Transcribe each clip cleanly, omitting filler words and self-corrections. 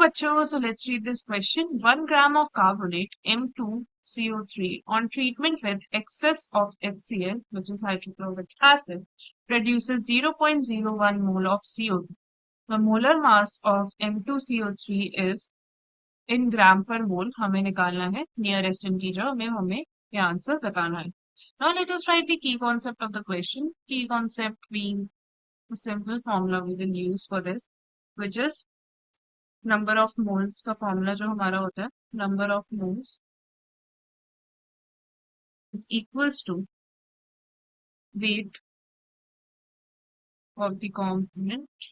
बच्चों, so let's read this question. 1 gram of carbonate M2CO3 on treatment with excess of HCl, which is hydrochloric acid, produces 0.01 mole of CO2. The molar mass of M2CO3 is in gram per mole. हमें निकालना है nearest integer में, हमें ये answer बताना है. Now let us write the key concept of the question. Key concept being a simple formula we will use for this, which is number of moles का formula जो हमारा होता है, number of moles is equals to weight of the component,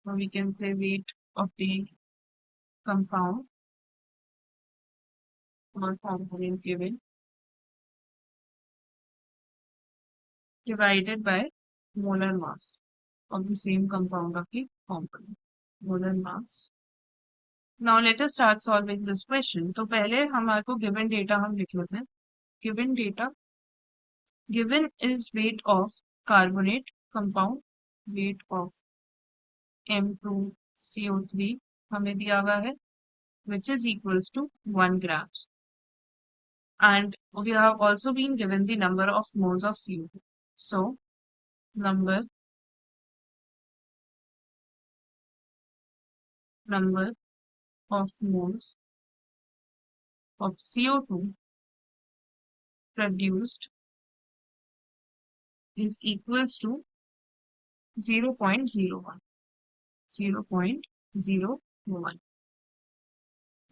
or we can say weight of the compound or component given divided by molar mass of the same compound of the component, molar mass. Now let us start solving this question. तो पहले हमारे को given data हम लिख लेते हैं. Given data, given is weight of carbonate compound, weight of M2CO3 हमें दिया हुआ है, which is equals to 1 grams. And we have also been given the number of moles of CO2. So, number of moles of CO2 produced is equals to 0.01. 0.01.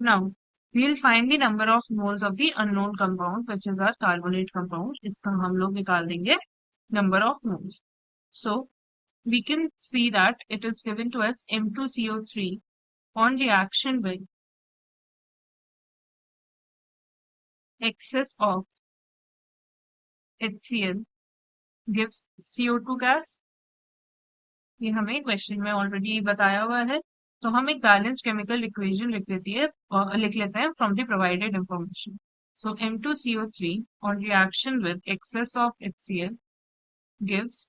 Now, we'll find the number of moles of the unknown compound, which is our carbonate compound. इसका हम लोग निकाल देंगे number of moles. So, we can see that it is given to us M2CO3 on reaction with excess of HCl gives CO2 gas. ये हमें question में already बताया हुआ है, तो हम एक बैलेंस केमिकल इक्वेशन लिख लेते हैं from the provided information. So M2CO3 on reaction with excess of HCl gives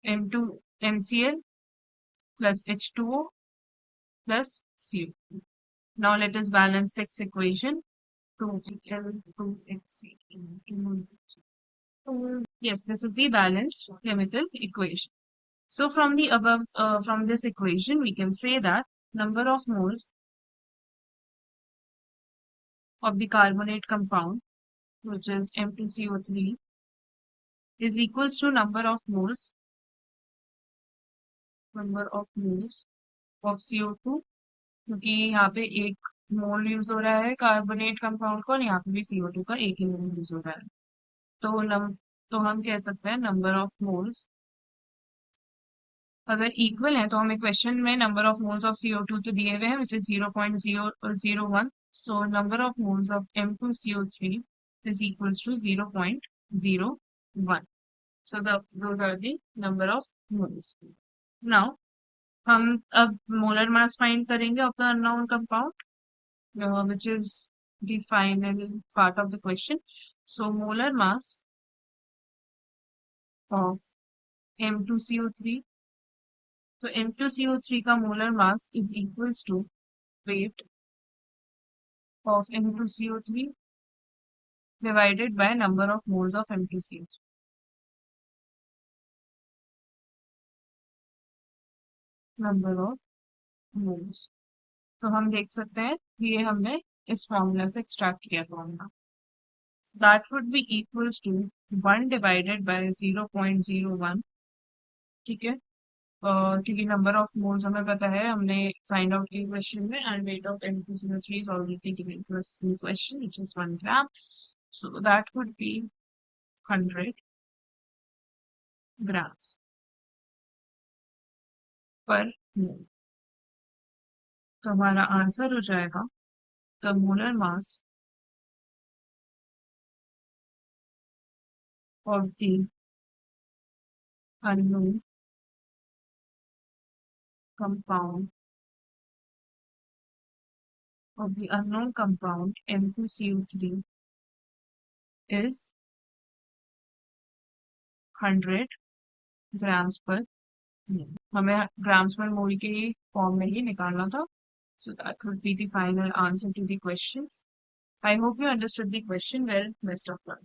MCl plus H2O plus CO2. Now let us balance this equation. 2L2HCl. Yes, this is the balanced chemical equation. So from the above, from this equation, we can say that number of moles of the carbonate compound, which is M2CO3, is equals to number of moles of CO2, क्योंकि यहाँ पे एक मोल use हो रहा है carbonate compound को, और यहाँ पे भी CO2 का एक ही मोल यूज हो रहा है. तो हम कह सकते हैं नंबर ऑफ मोल्स अगर इक्वल है, तो हमें क्वेश्चन में number of moles of CO2 तो दिए हुए हैं, which is 0.001. So number of moles of M2CO3 is equals to 0.01. So those are the number of moles. Now हम अब मोलर मास फाइंड करेंगे of the unknown compound, which is the final part of the question. So molar mass of M2CO3, तो M2CO3 का molar mass is equals to weight of M2CO3 divided by number of moles of M2CO3. Number of moles. तो हम देख सकते हैं ये हमने इस फॉर्मूला से एक्सट्रैक्ट किया formula. That would be equals to 1 divided by 0.01. ठीक है, क्योंकि नंबर ऑफ मोल्स हमें पता है, हमने फाइंड आउट किया क्वेश्चन में, and weight of M2CO3 is already given to us in question, which is 1 gram. So that would be 100 grams per mole. तो हमारा आंसर हो जाएगा the molar mass of the unknown compound M2CO3 is 100 grams per mole. हमें grams पर मोल के form में ही निकालना था. So that would be the final answer to the question. I hope you understood the question well. Best of luck.